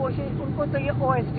OST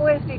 OST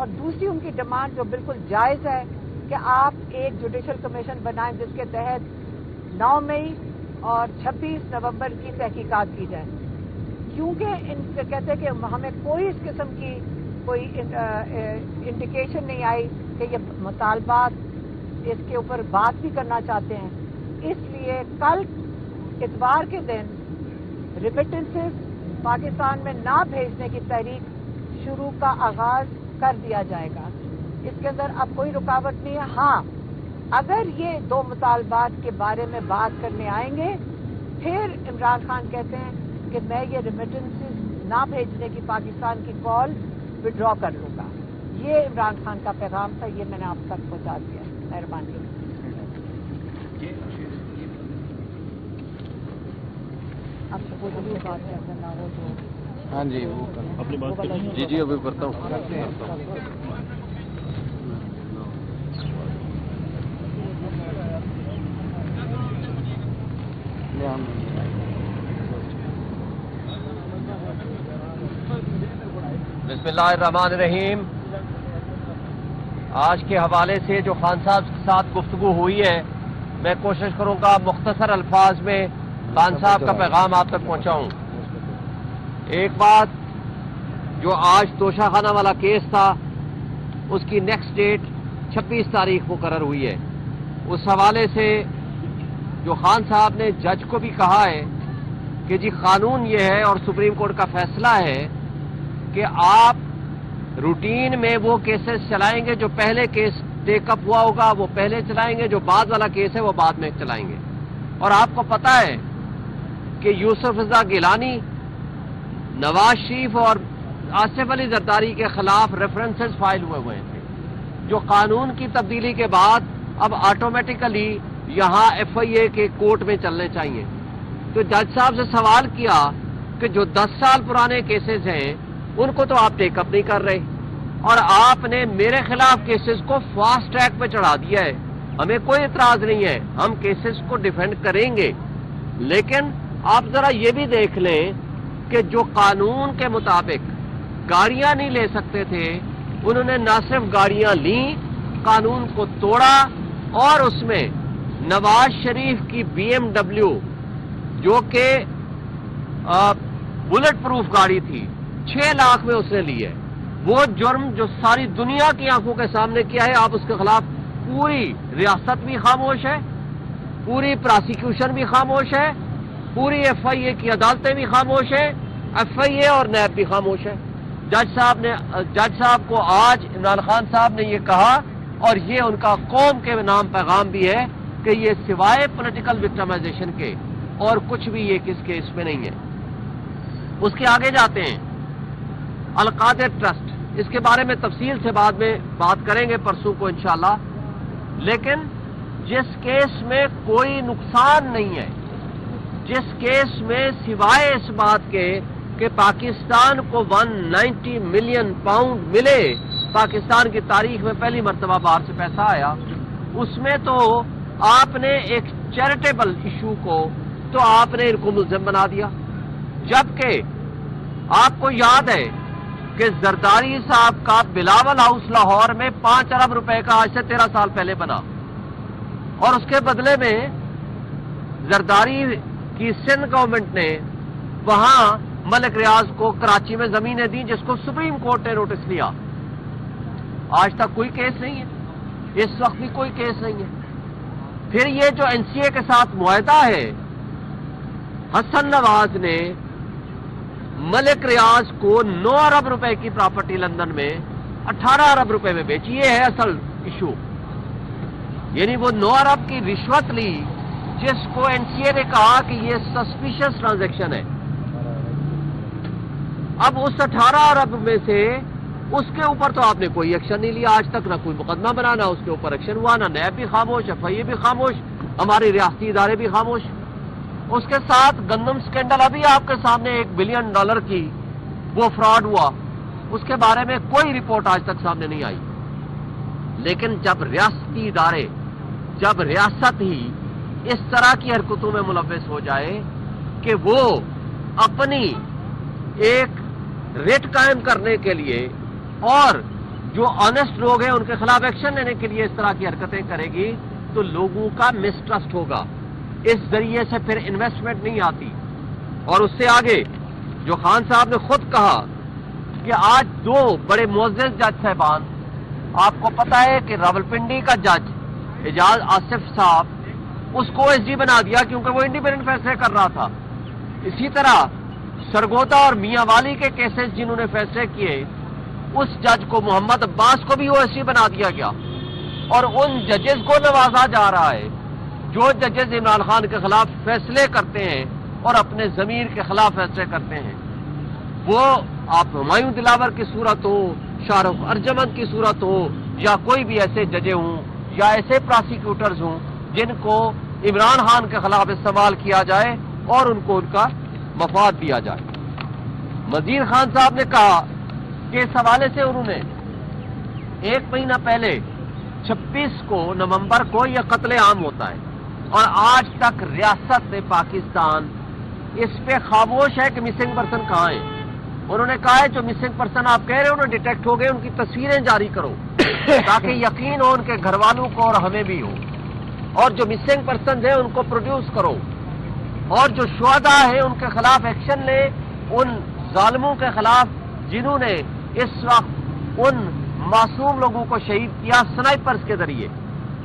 اور دوسری ان کی ڈیمانڈ جو بالکل جائز ہے کہ آپ ایک جوڈیشل کمیشن بنائیں جس کے تحت 9 مئی اور 26 نومبر کی تحقیقات کی جائے، کیونکہ ان سے کہتے ہیں کہ ہمیں کوئی اس قسم کی کوئی انڈیکیشن نہیں آئی کہ یہ مطالبات اس کے اوپر بات بھی کرنا چاہتے ہیں. اس لیے کل اتوار کے دن ریمیٹنسز پاکستان میں نہ بھیجنے کی تحریک شروع کا آغاز کر دیا جائے گا. اس کے اندر اب کوئی رکاوٹ نہیں ہے. ہاں، اگر یہ 2 مطالبات کے بارے میں بات کرنے آئیں گے پھر عمران خان کہتے ہیں کہ میں یہ ریمیٹنسز نہ بھیجنے کی پاکستان کی کال وڈرا کر لوں گا. یہ عمران خان کا پیغام تھا، یہ میں نے آپ تک پہنچا دیا. مہربانی. آپ سے کوئی بھی بات نہ ہو تو ہاں جی اپنی بات جی ابھی کرتا ہوں. بسم اللہ الرحمن الرحیم. آج کے حوالے سے جو خان صاحب کے ساتھ گفتگو ہوئی ہے، میں کوشش کروں گا مختصر الفاظ میں خان صاحب کا پیغام آپ تک پہنچاؤں. ایک بات، جو آج توشہ خانہ والا کیس تھا اس کی نیکسٹ ڈیٹ 26 تاریخ مقرر ہوئی ہے. اس حوالے سے جو خان صاحب نے جج کو بھی کہا ہے کہ جی قانون یہ ہے اور سپریم کورٹ کا فیصلہ ہے کہ آپ روٹین میں وہ کیسز چلائیں گے، جو پہلے کیس ٹیک اپ ہوا ہوگا وہ پہلے چلائیں گے، جو بعد والا کیس ہے وہ بعد میں چلائیں گے. اور آپ کو پتہ ہے کہ یوسف رضا گیلانی، نواز شریف اور آصف علی زرداری کے خلاف ریفرنسز فائل ہوئے تھے، جو قانون کی تبدیلی کے بعد اب آٹومیٹیکلی یہاں ایف آئی اے کے کورٹ میں چلنے چاہیے. تو جج صاحب سے سوال کیا کہ جو 10 سال پرانے کیسز ہیں ان کو تو آپ ٹیک اپ نہیں کر رہے، اور آپ نے میرے خلاف کیسز کو فاسٹ ٹریک پہ چڑھا دیا ہے. ہمیں کوئی اعتراض نہیں ہے، ہم کیسز کو ڈیفینڈ کریں گے، لیکن آپ ذرا یہ بھی دیکھ لیں کہ جو قانون کے مطابق گاڑیاں نہیں لے سکتے تھے انہوں نے نہ صرف گاڑیاں لیں، قانون کو توڑا، اور اس میں نواز شریف کی بی ایم ڈبلیو جو کہ بلٹ پروف گاڑی تھی 6 لاکھ میں اس نے لی ہے. وہ جرم جو ساری دنیا کی آنکھوں کے سامنے کیا ہے، آپ اس کے خلاف پوری ریاست بھی خاموش ہے، پوری پراسیکیوشن بھی خاموش ہے، پوری ایف آئی اے کی عدالتیں بھی خاموش ہیں، ایف آئی اے اور نیب بھی خاموش ہے. جج صاحب کو آج عمران خان صاحب نے یہ کہا، اور یہ ان کا قوم کے نام پیغام بھی ہے کہ یہ سوائے پولیٹیکل وکٹمائزیشن کے اور کچھ بھی یہ کس کیس میں نہیں ہے. اس کے آگے جاتے ہیں القادر ٹرسٹ، اس کے بارے میں تفصیل سے بعد میں بات کریں گے پرسوں کو انشاءاللہ. لیکن جس کیس میں کوئی نقصان نہیں ہے، جس کیس میں سوائے اس بات کے کہ پاکستان کو 190 ملین پاؤنڈ ملے، پاکستان کی تاریخ میں پہلی مرتبہ باہر سے پیسہ آیا، اس میں تو آپ نے ایک چیریٹیبل ایشو کو تو آپ نے ان کو ملزم بنا دیا. جبکہ آپ کو یاد ہے کہ زرداری صاحب کا بلاول ہاؤس لاہور میں 5 ارب روپے کا آج سے 13 سال پہلے بنا، اور اس کے بدلے میں زرداری کی سندھ گورنمنٹ نے وہاں ملک ریاض کو کراچی میں زمینیں دی، جس کو سپریم کورٹ نے نوٹس لیا. آج تک کوئی کیس نہیں ہے، اس وقت بھی کوئی کیس نہیں ہے. پھر یہ جو این سی اے کے ساتھ معاہدہ ہے، حسن نواز نے ملک ریاض کو 9 ارب روپے کی پراپرٹی لندن میں 18 ارب روپے میں بیچی. یہ ہے اصل ایشو، یعنی وہ 9 ارب کی رشوت لی، جس کو این سی اے نے کہا کہ یہ سسپیشس ٹرانزیکشن ہے. اب اس 18 ارب میں سے اس کے اوپر تو آپ نے کوئی ایکشن نہیں لیا آج تک، نہ کوئی مقدمہ بنا، نہ اس کے اوپر ایکشن ہوا، نہ نیب بھی خاموش، ایف آئی اے بھی خاموش، ہماری ریاستی ادارے بھی خاموش. اس کے ساتھ گندم سکینڈل ابھی آپ کے سامنے $1 بلین کی وہ فراڈ ہوا، اس کے بارے میں کوئی رپورٹ آج تک سامنے نہیں آئی. لیکن جب ریاستی ادارے، جب ریاست ہی اس طرح کی حرکتوں میں ملوث ہو جائے کہ وہ اپنی ایک ریٹ قائم کرنے کے لیے اور جو آنےسٹ لوگ ہیں ان کے خلاف ایکشن لینے کے لیے اس طرح کی حرکتیں کرے گی تو لوگوں کا مسٹرسٹ ہوگا، اس ذریعے سے پھر انویسٹمنٹ نہیں آتی۔ اور اس سے آگے جو خان صاحب نے خود کہا کہ آج دو بڑے معزز جج صاحبان، آپ کو پتا ہے کہ راولپنڈی کا جج اعجاز آصف صاحب اس کو ایس ڈی بنا دیا کیونکہ وہ انڈیپینڈنٹ فیصلے کر رہا تھا۔ اسی طرح سرگودا اور میاں والی کے کیسز جنہوں نے فیصلے کیے، اس جج کو محمد عباس کو بھی او ایس ڈی بنا دیا گیا، اور ان ججز کو نوازا جا رہا ہے جو ججز عمران خان کے خلاف فیصلے کرتے ہیں اور اپنے ضمیر کے خلاف فیصلے کرتے ہیں۔ وہ آپ ہمایوں دلاور کی صورت ہو، شاہ رخ ارجمند کی صورت ہو، یا کوئی بھی ایسے ججے ہوں یا ایسے پراسیکیوٹرز ہوں جن کو عمران خان کے خلاف استعمال کیا جائے اور ان کو ان کا مفاد دیا جائے۔ مزید خان صاحب نے کہا کہ اس حوالے سے انہوں نے 1 مہینہ پہلے 26 نومبر کو یہ قتل عام ہوتا ہے، اور آج تک ریاست پاکستان اس پہ خاموش ہے کہ مسنگ پرسن کہاں ہیں۔ انہوں نے کہا ہے جو مسنگ پرسن آپ کہہ رہے ہیں انہیں ڈیٹیکٹ ہو گئے، ان کی تصویریں جاری کرو تاکہ یقین ہو ان کے گھر والوں کو اور ہمیں بھی ہو، اور جو مسنگ پرسن ہیں ان کو پروڈیوس کرو، اور جو شہداء ہیں ان کے خلاف ایکشن لے، ان ظالموں کے خلاف جنہوں نے اس وقت ان معصوم لوگوں کو شہید کیا سنائپرز کے ذریعے۔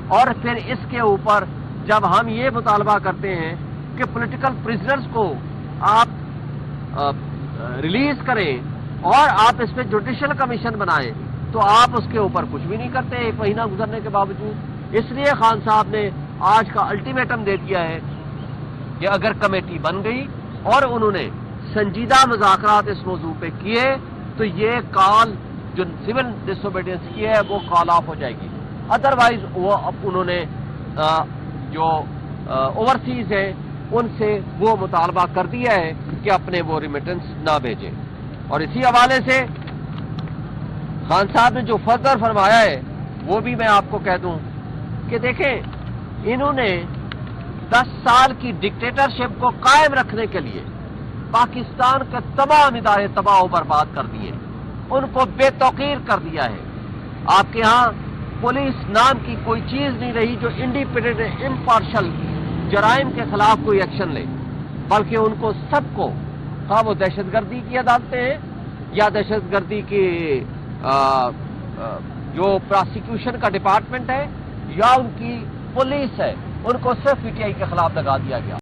اور پھر اس کے اوپر جب ہم یہ مطالبہ کرتے ہیں کہ پولیٹیکل پرزنرز کو آپ ریلیز کریں اور آپ اس پہ جوڈیشل کمیشن بنائیں، تو آپ اس کے اوپر کچھ بھی نہیں کرتے 1 مہینہ گزرنے کے باوجود۔ اس لیے خان صاحب نے آج کا الٹیمیٹم دے دیا ہے کہ اگر کمیٹی بن گئی اور انہوں نے سنجیدہ مذاکرات اس موضوع پہ کیے تو یہ کال جو سول ڈس اوبیڈینس کی ہے وہ کال آف ہو جائے گی، ادروائز وہ انہوں نے جو اوورسیز ہیں ان سے وہ مطالبہ کر دیا ہے کہ اپنے وہ ریمیٹنس نہ بھیجیں۔ اور اسی حوالے سے خان صاحب نے جو فردر فرمایا ہے وہ بھی میں آپ کو کہہ دوں کہ دیکھیں انہوں نے 10 سال کی ڈکٹیٹرشپ کو قائم رکھنے کے لیے پاکستان کے تمام ادارے تباہ و برباد کر دیے، ان کو بے توقیر کر دیا ہے۔ آپ کے ہاں پولیس نام کی کوئی چیز نہیں رہی جو انڈیپینڈنٹ امپارشل جرائم کے خلاف کوئی ایکشن لے، بلکہ ان کو سب کو، ہاں وہ دہشت گردی کی عدالتیں ہیں یا دہشت گردی کی جو پراسیکیوشن کا ڈپارٹمنٹ ہے یا ان کی پولیس ہے، ان کو صرف پی ٹی آئی کے خلاف لگا دیا گیا۔